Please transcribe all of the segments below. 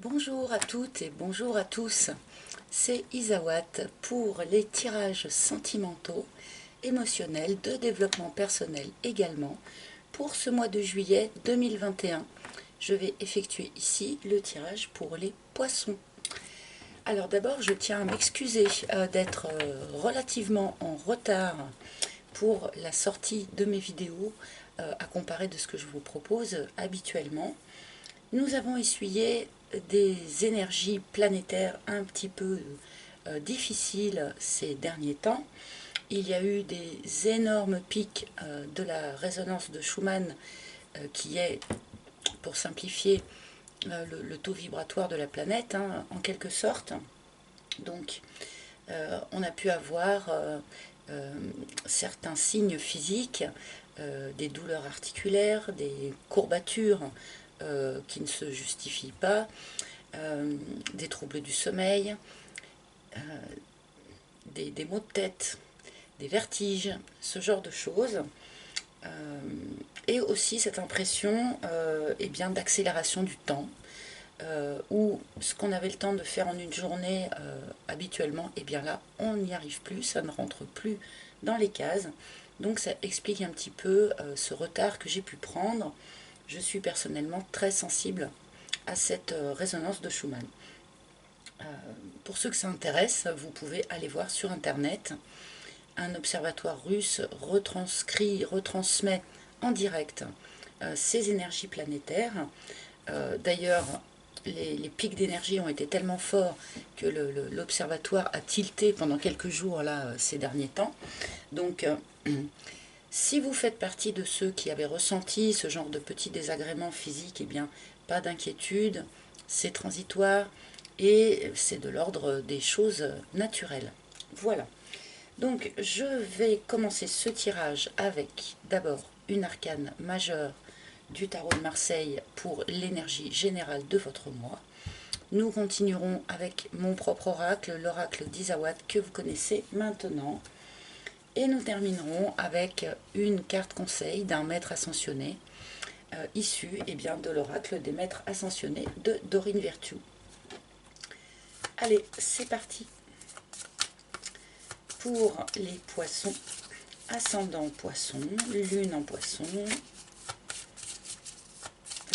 Bonjour à toutes et bonjour à tous, c'est Isawat pour les tirages sentimentaux, émotionnels, de développement personnel également. Pour ce mois de juillet 2021, je vais effectuer ici le tirage pour les poissons. Alors d'abord, je tiens à m'excuser d'être relativement en retard pour la sortie de mes vidéos à comparer de ce que je vous propose habituellement. Nous avons essuyé des énergies planétaires un petit peu difficiles ces derniers temps. Il y a eu des énormes pics de la résonance de Schumann qui est, pour simplifier, le taux vibratoire de la planète, hein, en quelque sorte. Donc, on a pu avoir certains signes physiques, des douleurs articulaires, des courbatures qui ne se justifient pas, des troubles du sommeil, euh, des maux de tête, des vertiges, ce genre de choses. Et aussi cette impression eh bien, d'accélération du temps, où ce qu'on avait le temps de faire en une journée habituellement, et bien là, on n'y arrive plus, ça ne rentre plus dans les cases. Donc ça explique un petit peu ce retard que j'ai pu prendre. Je suis personnellement très sensible à cette résonance de Schumann. Pour ceux que ça intéresse, vous pouvez aller voir sur internet. Un observatoire russe retransmet en direct ces énergies planétaires. D'ailleurs, les pics d'énergie ont été tellement forts que l'observatoire a tilté pendant quelques jours là, ces derniers temps. Donc, si vous faites partie de ceux qui avaient ressenti ce genre de petits désagréments physiques, eh bien, pas d'inquiétude, c'est transitoire et c'est de l'ordre des choses naturelles. Voilà. Donc, je vais commencer ce tirage avec d'abord une arcane majeure du tarot de Marseille pour l'énergie générale de votre mois. Nous continuerons avec mon propre oracle, l'oracle d'Isawat que vous connaissez maintenant. Et nous terminerons avec une carte conseil d'un maître ascensionné issu bien, de l'oracle des maîtres ascensionnés de Dorine Virtue. Allez, c'est parti pour les poissons, ascendant poisson, lune en poisson,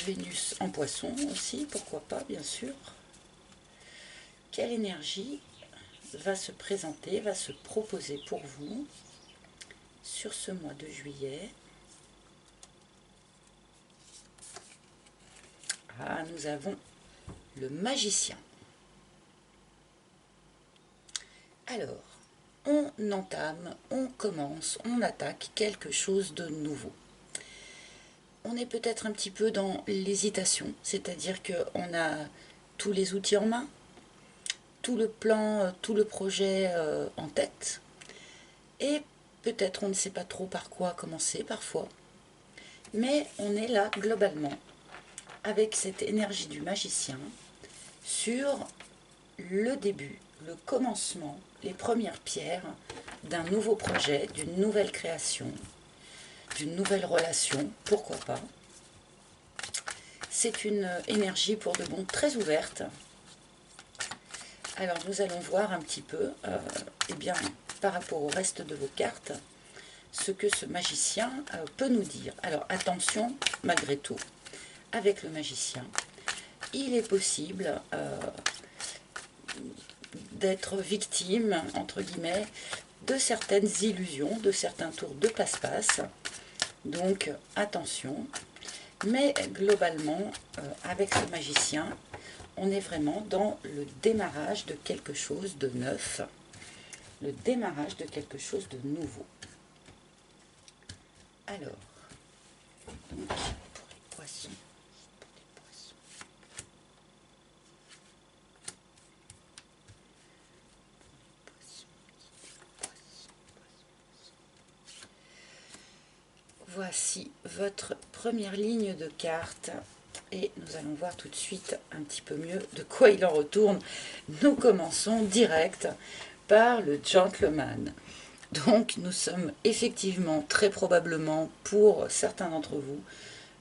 Vénus en poisson aussi, pourquoi pas, bien sûr. Quelle énergie va se présenter, va se proposer pour vous sur ce mois de juillet? Ah, nous avons le magicien. Alors, on entame, on commence, on attaque quelque chose de nouveau. On est peut-être un petit peu dans l'hésitation, c'est-à-dire qu'on a tous les outils en main, tout le plan, tout le projet en tête, et peut-être on ne sait pas trop par quoi commencer parfois, mais on est là globalement avec cette énergie du magicien sur le début, le commencement, les premières pierres d'un nouveau projet, d'une nouvelle création, d'une nouvelle relation, pourquoi pas. C'est une énergie pour de bon très ouverte. Alors nous allons voir un petit peu, eh bien, par rapport au reste de vos cartes, ce que ce magicien peut nous dire. Alors attention, malgré tout, avec le magicien, il est possible d'être victime, entre guillemets, de certaines illusions, de certains tours de passe-passe. Donc attention. Mais globalement, avec ce magicien, on est vraiment dans le démarrage de quelque chose de neuf, le démarrage de quelque chose de nouveau. Alors, donc, pour les poissons, voici votre première ligne de cartes et nous allons voir tout de suite un petit peu mieux de quoi il en retourne. Nous commençons direct par le gentleman. Donc nous sommes effectivement très probablement pour certains d'entre vous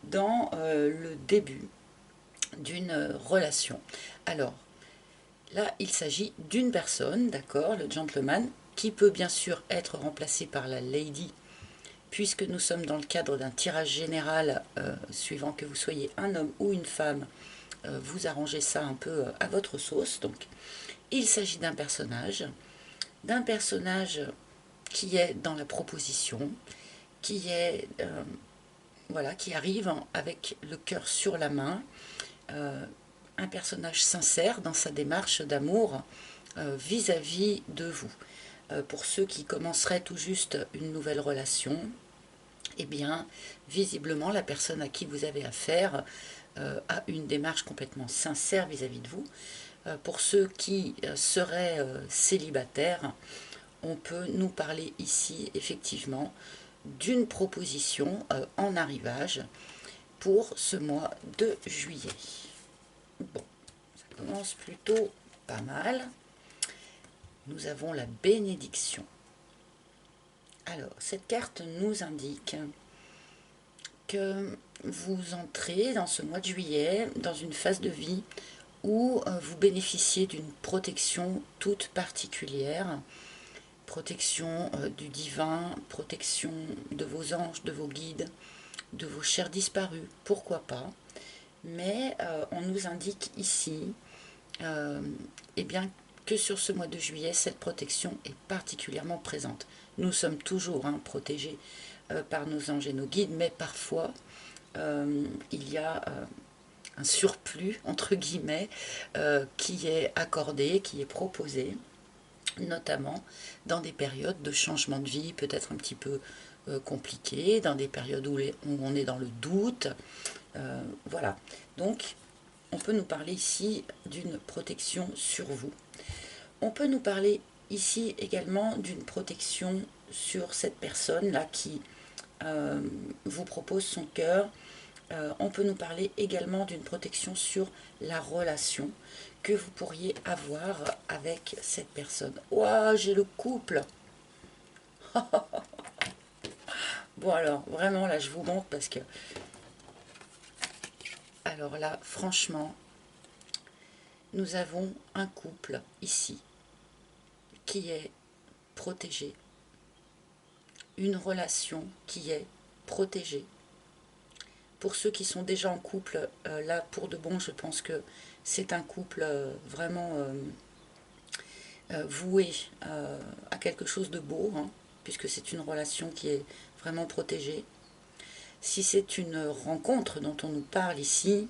dans le début d'une relation. Alors, là, il s'agit d'une personne, d'accord, le gentleman, qui peut bien sûr être remplacé par la lady, puisque nous sommes dans le cadre d'un tirage général, suivant que vous soyez un homme ou une femme, vous arrangez ça un peu à votre sauce. Donc, il s'agit d'un personnage qui est dans la proposition, qui est voilà, qui arrive avec le cœur sur la main, un personnage sincère dans sa démarche d'amour vis-à-vis de vous. Pour ceux qui commenceraient tout juste une nouvelle relation, eh bien, visiblement, la personne à qui vous avez affaire a une démarche complètement sincère vis-à-vis de vous. Pour ceux qui seraient célibataires, on peut nous parler ici effectivement d'une proposition en arrivage pour ce mois de juillet. Bon, ça commence plutôt pas mal. Nous avons la bénédiction. Alors, cette carte nous indique que vous entrez dans ce mois de juillet dans une phase de vie où vous bénéficiez d'une protection toute particulière, protection du divin, protection de vos anges, de vos guides, de vos chers disparus, pourquoi pas. Mais on nous indique ici eh bien, que sur ce mois de juillet, cette protection est particulièrement présente. Nous sommes toujours protégés par nos anges et nos guides, mais parfois il y a un surplus, entre guillemets, qui est accordé, qui est proposé, notamment dans des périodes de changement de vie, peut-être un petit peu compliquées, dans des périodes où on est dans le doute. Voilà. Donc, on peut nous parler ici d'une protection sur vous. On peut nous parler ici également d'une protection sur cette personne-là qui vous propose son cœur. On peut nous parler également d'une protection sur la relation que vous pourriez avoir avec cette personne. Ouah, j'ai le couple. Bon alors, vraiment là je vous montre parce que... Alors là, franchement, nous avons un couple ici qui est protégé. Une relation qui est protégée. Pour ceux qui sont déjà en couple, là pour de bon, je pense que c'est un couple vraiment voué à quelque chose de beau, puisque c'est une relation qui est vraiment protégée. Si c'est une rencontre dont on nous parle ici,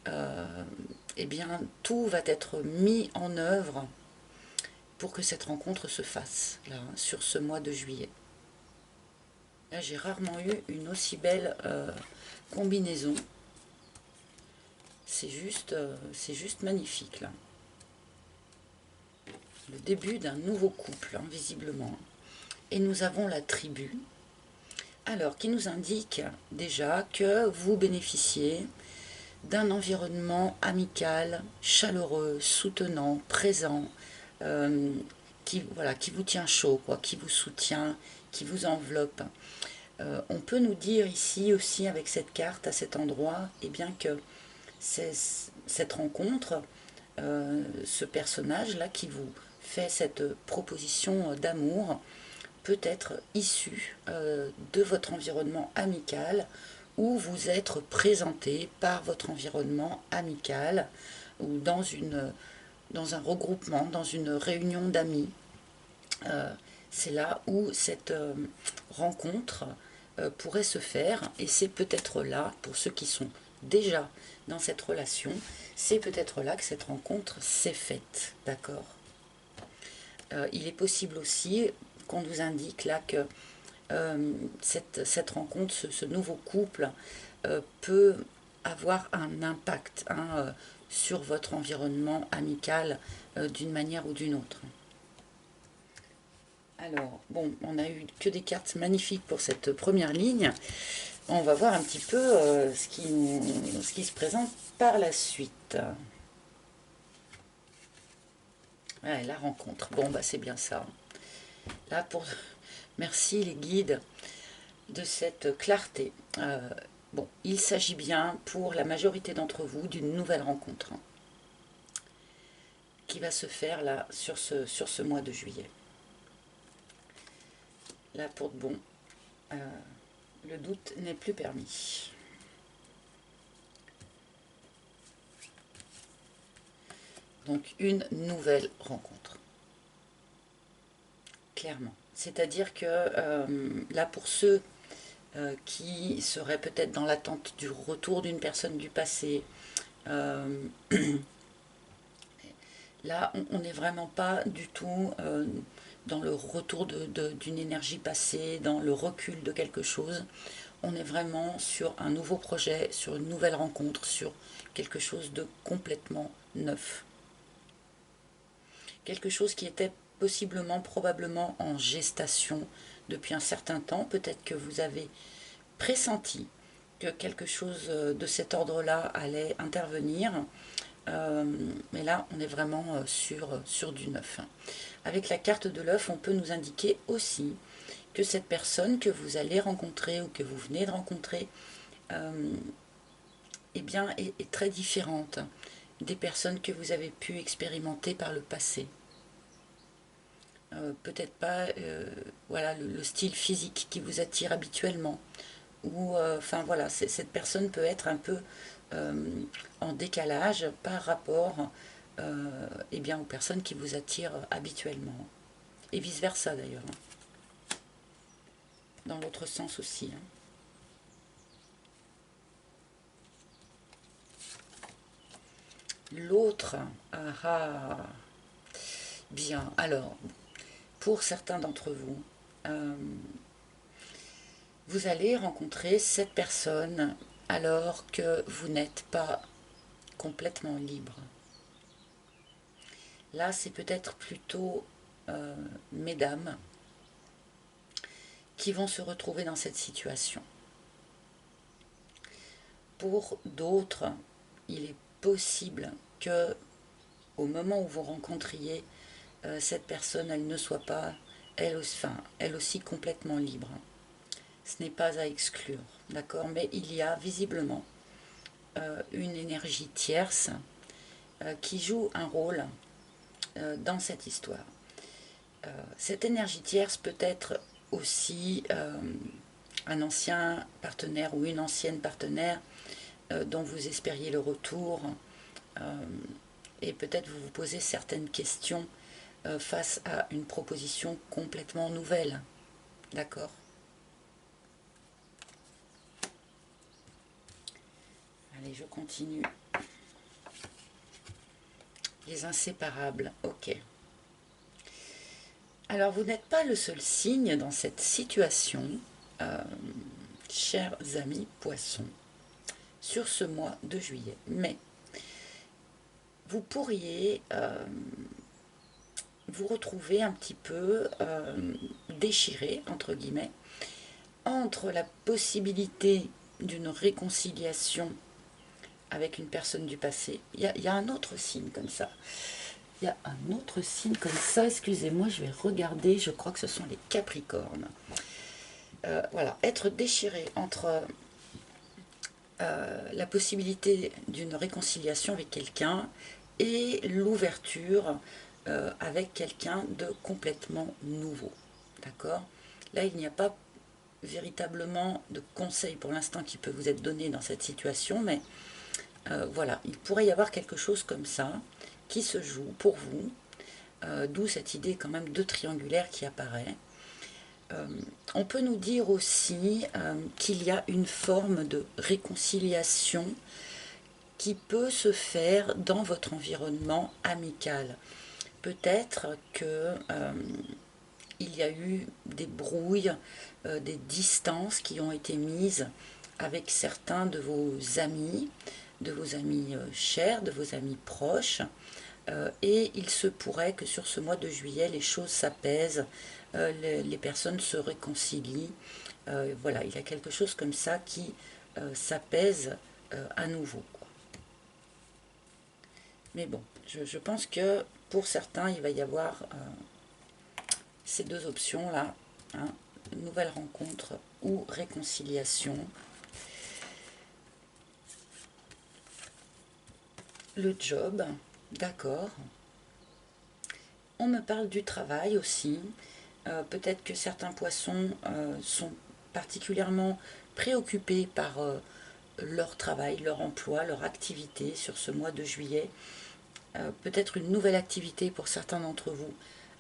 eh bien tout va être mis en œuvre pour que cette rencontre se fasse, là, sur ce mois de juillet. Là, j'ai rarement eu une aussi belle combinaison. C'est juste magnifique, là. Le début d'un nouveau couple, visiblement. Et nous avons la tribu. Alors, qui nous indique déjà que vous bénéficiez d'un environnement amical, chaleureux, soutenant, présent, qui vous tient chaud, quoi, qui vous soutient, qui vous enveloppe. On peut nous dire ici aussi avec cette carte à cet endroit, eh bien que cette rencontre, ce personnage-là qui vous fait cette proposition d'amour, peut être issu de votre environnement amical, où vous êtes présenté par votre environnement amical, ou dans un regroupement, dans une réunion d'amis. C'est là où cette rencontre pourrait se faire, et c'est peut-être là, pour ceux qui sont déjà dans cette relation, c'est peut-être là que cette rencontre s'est faite, d'accord. Il est possible aussi qu'on nous indique là que cette rencontre, ce nouveau couple peut avoir un impact sur votre environnement amical d'une manière ou d'une autre. Alors, bon, on a eu que des cartes magnifiques pour cette première ligne. On va voir un petit peu ce qui se présente par la suite. Ouais, la rencontre. Bon, bah c'est bien ça. Là, merci les guides de cette clarté. Bon, il s'agit bien pour la majorité d'entre vous d'une nouvelle rencontre qui va se faire là sur ce mois de juillet. Là pour de bon, le doute n'est plus permis. Donc une nouvelle rencontre. Clairement. C'est-à-dire que là pour ceux qui seraient peut-être dans l'attente du retour d'une personne du passé, là on n'est vraiment pas du tout dans le retour d'une énergie passée, dans le recul de quelque chose. On est vraiment sur un nouveau projet, sur une nouvelle rencontre, sur quelque chose de complètement neuf. Quelque chose qui était possiblement, probablement en gestation depuis un certain temps. Peut-être que vous avez pressenti que quelque chose de cet ordre-là allait intervenir. Mais là, on est vraiment sur du neuf. Avec la carte de l'œuf, on peut nous indiquer aussi que cette personne que vous allez rencontrer ou que vous venez de rencontrer eh bien, est très différente des personnes que vous avez pu expérimenter par le passé. Peut-être pas voilà, le style physique qui vous attire habituellement. Ou, enfin voilà, cette personne peut être un peu en décalage par rapport eh bien, aux personnes qui vous attirent habituellement. Et vice-versa d'ailleurs. Dans l'autre sens aussi. L'autre, bien, alors, pour certains d'entre vous, vous allez rencontrer cette personne alors que vous n'êtes pas complètement libre. Là, c'est peut-être plutôt mesdames qui vont se retrouver dans cette situation. Pour d'autres, il est possible que au moment où vous rencontriez cette personne, elle ne soit pas elle aussi complètement libre. Ce n'est pas à exclure, d'accord? Mais il y a visiblement une énergie tierce qui joue un rôle dans cette histoire. Cette énergie tierce peut être aussi un ancien partenaire ou une ancienne partenaire dont vous espériez le retour, et peut-être vous vous posez certaines questions face à une proposition complètement nouvelle. D'accord? Allez, je continue. Les inséparables, ok. Alors, vous n'êtes pas le seul signe dans cette situation, chers amis poissons, sur ce mois de juillet. Mais vous pourriez vous retrouver un petit peu déchiré, entre guillemets, entre la possibilité d'une réconciliation avec une personne du passé. Il y a un autre signe comme ça. Il y a un autre signe comme ça, excusez-moi, je vais regarder, je crois que ce sont les Capricornes. Voilà, être déchiré entre la possibilité d'une réconciliation avec quelqu'un et l'ouverture avec quelqu'un de complètement nouveau. D'accord? Là, il n'y a pas véritablement de conseil pour l'instant qui peut vous être donné dans cette situation, mais voilà, il pourrait y avoir quelque chose comme ça qui se joue pour vous, d'où cette idée quand même de triangulaire qui apparaît. On peut nous dire aussi qu'il y a une forme de réconciliation qui peut se faire dans votre environnement amical. Peut-être que il y a eu des brouilles, des distances qui ont été mises avec certains de vos amis chers, de vos amis proches, et il se pourrait que sur ce mois de juillet, les choses s'apaisent, les personnes se réconcilient. Voilà, il y a quelque chose comme ça qui s'apaise à nouveau. Mais bon, je pense que pour certains, il va y avoir ces deux options-là, hein, nouvelle rencontre ou réconciliation. le job, d'accord. On me parle du travail aussi. Peut-être que certains poissons sont particulièrement préoccupés par leur travail, leur emploi, leur activité sur ce mois de juillet. Peut-être une nouvelle activité pour certains d'entre vous,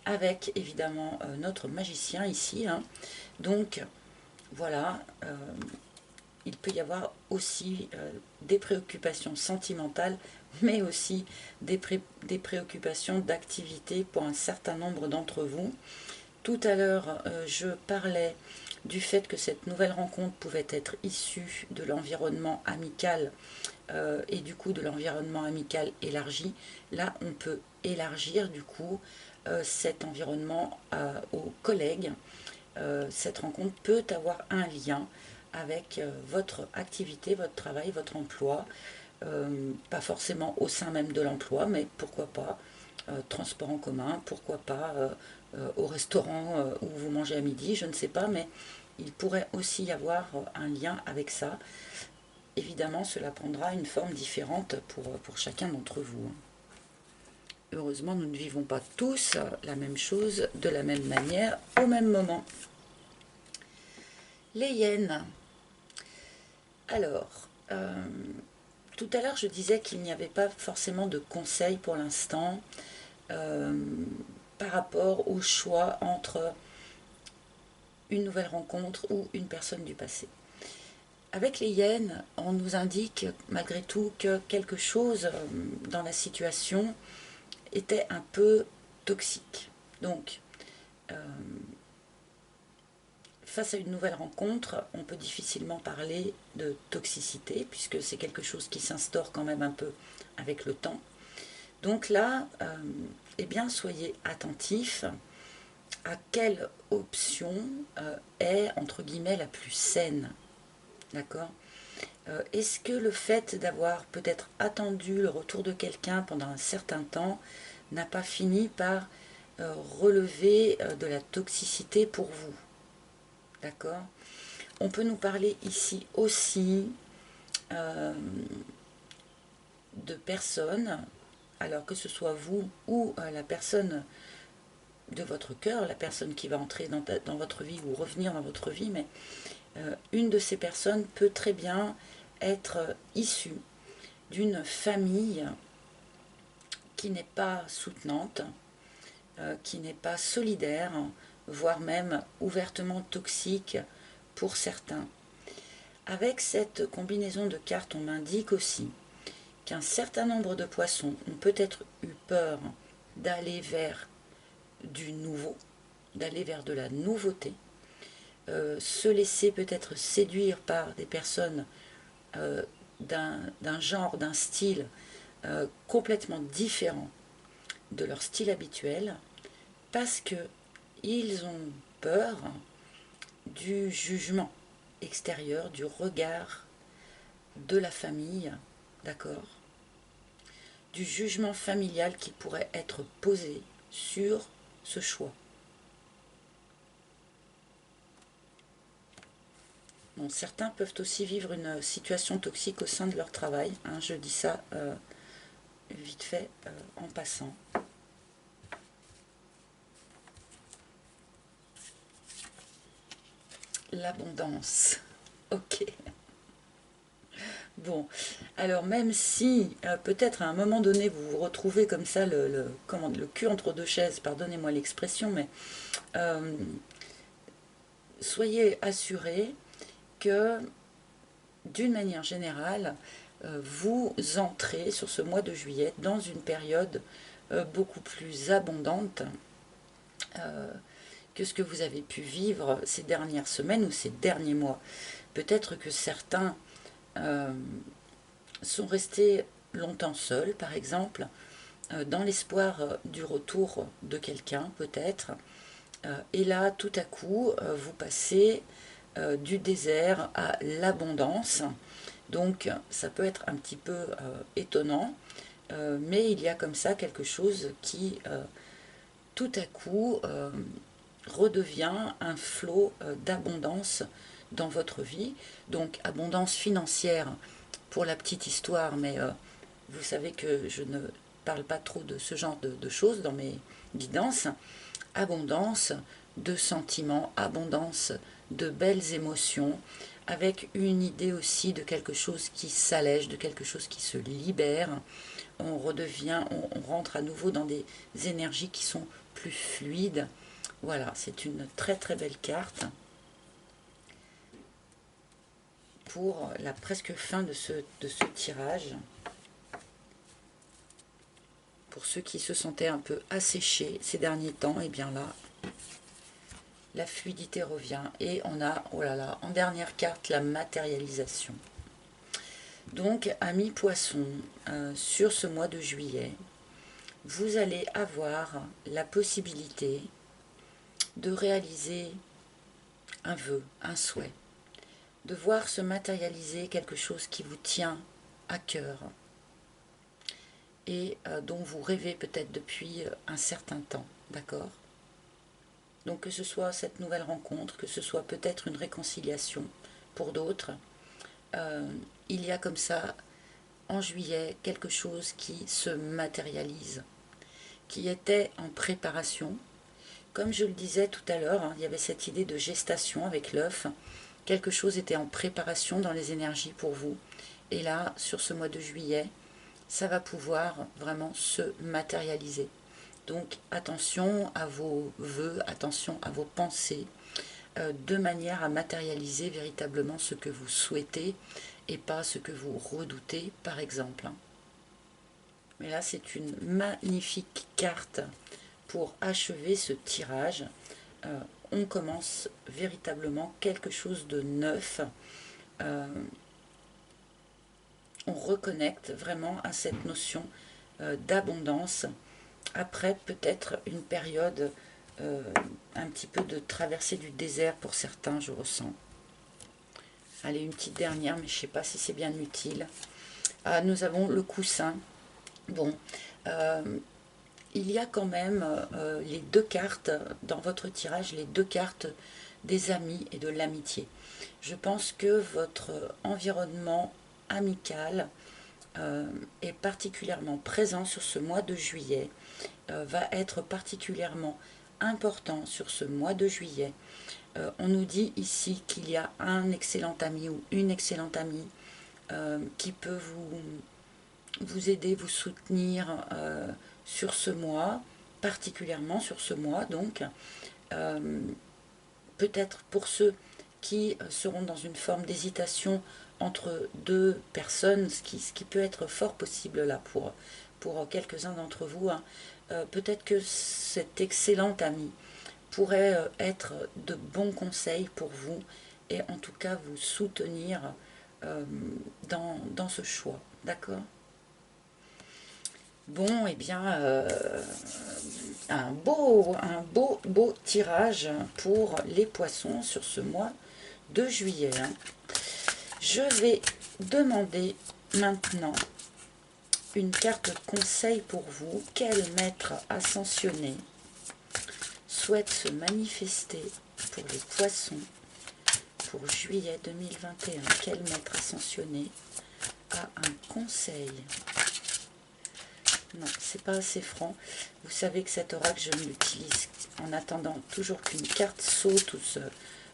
avec évidemment notre magicien ici. Hein. Donc voilà, il peut y avoir aussi des préoccupations sentimentales, mais aussi des préoccupations d'activité pour un certain nombre d'entre vous. Tout à l'heure, je parlais du fait que cette nouvelle rencontre pouvait être issue de l'environnement amical et du coup de l'environnement amical élargi. Là, on peut élargir du coup cet environnement aux collègues. Cette rencontre peut avoir un lien avec votre activité, votre travail, votre emploi, pas forcément au sein même de l'emploi, mais pourquoi pas transport en commun, pourquoi pas au restaurant où vous mangez à midi, je ne sais pas, mais il pourrait aussi y avoir un lien avec ça. Évidemment, cela prendra une forme différente pour chacun d'entre vous. Heureusement, nous ne vivons pas tous la même chose de la même manière au même moment. Les hyènes. Alors, tout à l'heure, je disais qu'il n'y avait pas forcément de conseils pour l'instant par rapport au choix entre une nouvelle rencontre ou une personne du passé. Avec les hyènes, on nous indique malgré tout que quelque chose dans la situation était un peu toxique. Donc, face à une nouvelle rencontre, on peut difficilement parler de toxicité, puisque c'est quelque chose qui s'instaure quand même un peu avec le temps. Donc là, eh bien, soyez attentifs à quelle option est, entre guillemets, la plus saine. D'accord ? Est-ce que le fait d'avoir peut-être attendu le retour de quelqu'un pendant un certain temps n'a pas fini par relever de la toxicité pour vous? D'accord? On peut nous parler ici aussi de personnes, alors que ce soit vous ou la personne de votre cœur, la personne qui va entrer dans votre vie ou revenir dans votre vie, mais une de ces personnes peut très bien être issue d'une famille qui n'est pas soutenante, qui n'est pas solidaire, voire même ouvertement toxique pour certains. Avec cette combinaison de cartes, on m'indique aussi qu'un certain nombre de poissons ont peut-être eu peur d'aller vers du nouveau, d'aller vers de la nouveauté, se laisser peut-être séduire par des personnes d'un genre, d'un style complètement différent de leur style habituel, parce qu'ils ont peur du jugement extérieur, du regard de la famille, d'accord, du jugement familial qui pourrait être posé sur ce choix. Bon, certains peuvent aussi vivre une situation toxique au sein de leur travail, hein, je dis ça vite fait en passant. L'abondance. Ok. Bon, alors même si peut-être à un moment donné vous vous retrouvez comme ça le cul entre deux chaises, pardonnez-moi l'expression, mais soyez assurés que d'une manière générale, vous entrez sur ce mois de juillet dans une période beaucoup plus abondante que ce que vous avez pu vivre ces dernières semaines ou ces derniers mois. Peut-être que certains sont restés longtemps seuls, par exemple, dans l'espoir du retour de quelqu'un, peut-être. Et là, tout à coup, vous passez du désert à l'abondance. Donc, ça peut être un petit peu étonnant, mais il y a comme ça quelque chose qui, tout à coup, redevient un flot d'abondance dans votre vie. Donc, abondance financière pour la petite histoire, mais vous savez que je ne parle pas trop de ce genre de choses dans mes guidances. Abondance de sentiments, abondance de belles émotions, avec une idée aussi de quelque chose qui s'allège, de quelque chose qui se libère. On redevient, on rentre à nouveau dans des énergies qui sont plus fluides. Voilà, c'est une très très belle carte pour la presque fin de ce tirage. Pour ceux qui se sentaient un peu asséchés ces derniers temps, et bien là, la fluidité revient. Et on a, oh là là, en dernière carte, la matérialisation. Donc, amis poissons, sur ce mois de juillet, vous allez avoir la possibilité de réaliser un vœu, un souhait, de voir se matérialiser quelque chose qui vous tient à cœur et dont vous rêvez peut-être depuis un certain temps, d'accord? Donc que ce soit cette nouvelle rencontre, que ce soit peut-être une réconciliation pour d'autres, il y a comme ça en juillet quelque chose qui se matérialise, qui était en préparation. Comme je le disais tout à l'heure, il y avait cette idée de gestation avec l'œuf. Quelque chose était en préparation dans les énergies pour vous. Et là, sur ce mois de juillet, ça va pouvoir vraiment se matérialiser. Donc attention à vos vœux, attention à vos pensées, de manière à matérialiser véritablement ce que vous souhaitez et pas ce que vous redoutez, par exemple. Mais là, c'est une magnifique carte pour achever ce tirage. On commence véritablement quelque chose de neuf. On reconnecte vraiment à cette notion d'abondance après peut-être une période un petit peu de traversée du désert pour certains, je ressens. Allez, une petite dernière, mais je ne sais pas si c'est bien utile. Ah, nous avons le coussin. Bon, il y a quand même les deux cartes dans votre tirage, les deux cartes des amis et de l'amitié. Je pense que votre environnement amical est particulièrement présent sur ce mois de juillet, va être particulièrement important sur ce mois de juillet. On nous dit ici qu'il y a un excellent ami ou une excellente amie qui peut vous aider, vous soutenir sur ce mois, particulièrement sur ce mois. Donc, peut-être pour ceux qui seront dans une forme d'hésitation entre deux personnes, ce qui peut être fort possible là pour quelques-uns d'entre vous, hein, peut-être que cet excellent ami pourrait être de bons conseils pour vous et en tout cas vous soutenir dans ce choix, d'accord? Bon, eh bien, un beau tirage pour les poissons sur ce mois de juillet. Hein. Je vais demander maintenant une carte conseil pour vous. Quel maître ascensionné souhaite se manifester pour les poissons pour juillet 2021? Quel maître ascensionné a un conseil? Non, c'est pas assez franc. Vous savez que cet oracle, je l'utilise en attendant toujours qu'une carte saute ou se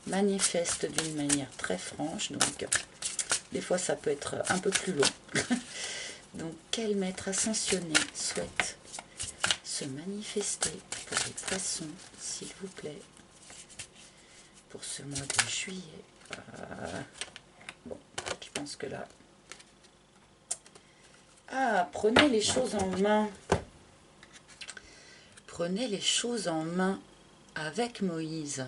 manifeste d'une manière très franche. Donc, des fois, ça peut être un peu plus long. Donc, quel maître ascensionné souhaite se manifester pour les poissons, s'il vous plaît, pour ce mois de juillet? Bon, je pense que là... Ah, prenez les choses en main. Prenez les choses en main avec Moïse.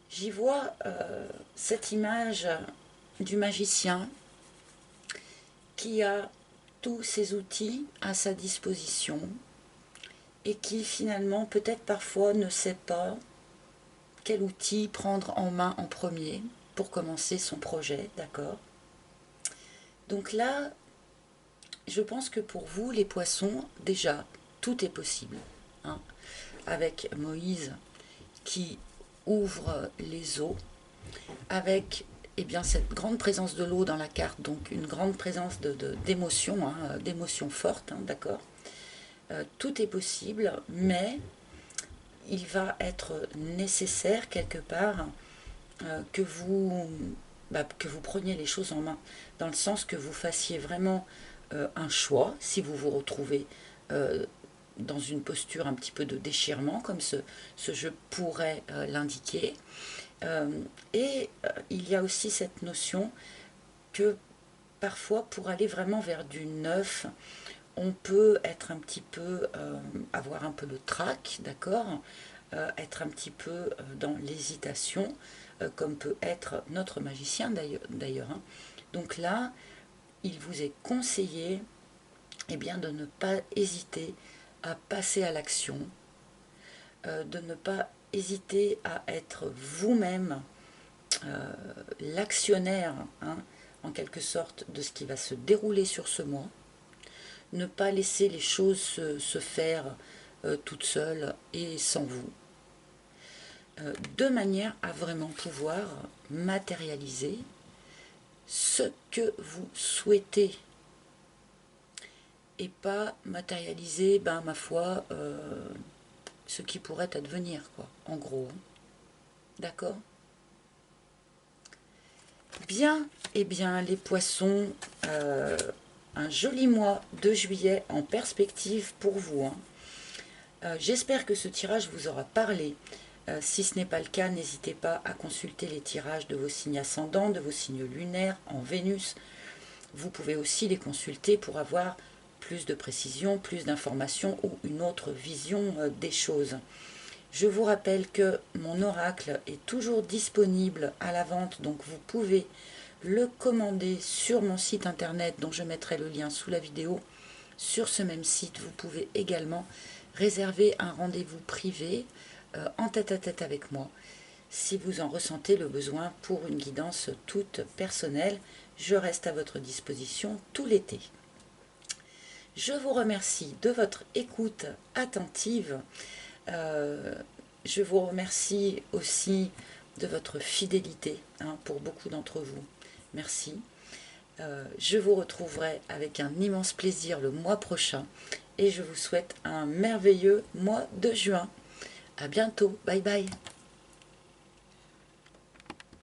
J'y vois cette image du magicien qui a tous ses outils à sa disposition et qui finalement peut-être parfois ne sait pas quel outil prendre en main en premier pour commencer son projet, d'accord? Donc là, je pense que pour vous, les poissons, déjà, tout est possible. Hein, avec Moïse qui ouvre les eaux, avec eh bien, cette grande présence de l'eau dans la carte, donc une grande présence d'émotions, d'émotions fortes, d'accord, tout est possible, mais il va être nécessaire quelque part que vous preniez les choses en main, dans le sens que vous fassiez vraiment un choix, si vous vous retrouvez dans une posture un petit peu de déchirement, comme ce jeu pourrait l'indiquer. Il y a aussi cette notion que parfois, pour aller vraiment vers du neuf, on peut être un petit peu, avoir un peu le trac, d'accord, être un petit peu dans l'hésitation, comme peut être notre magicien d'ailleurs. Donc là, il vous est conseillé bien, de ne pas hésiter à passer à l'action, de ne pas hésiter à être vous-même l'actionnaire, en quelque sorte, de ce qui va se dérouler sur ce mois. Ne pas laisser les choses se faire toutes seules et sans vous. De manière à vraiment pouvoir matérialiser ce que vous souhaitez et pas matérialiser, ma foi, ce qui pourrait advenir, quoi, en gros. D'accord? Bien, eh bien, les poissons, un joli mois de juillet en perspective pour vous. J'espère que ce tirage vous aura parlé. Si ce n'est pas le cas, n'hésitez pas à consulter les tirages de vos signes ascendants, de vos signes lunaires en Vénus. Vous pouvez aussi les consulter pour avoir plus de précision, plus d'informations ou une autre vision des choses. Je vous rappelle que mon oracle est toujours disponible à la vente, donc vous pouvez le commander sur mon site internet dont je mettrai le lien sous la vidéo. Sur ce même site, vous pouvez également réserver un rendez-vous privé en tête-à-tête avec moi si vous en ressentez le besoin pour une guidance toute personnelle. Je reste à votre disposition tout l'été. Je vous remercie de votre écoute attentive. Je vous remercie aussi de votre fidélité pour beaucoup d'entre vous. Merci. Je vous retrouverai avec un immense plaisir le mois prochain et je vous souhaite un merveilleux mois de juin. À bientôt. Bye bye.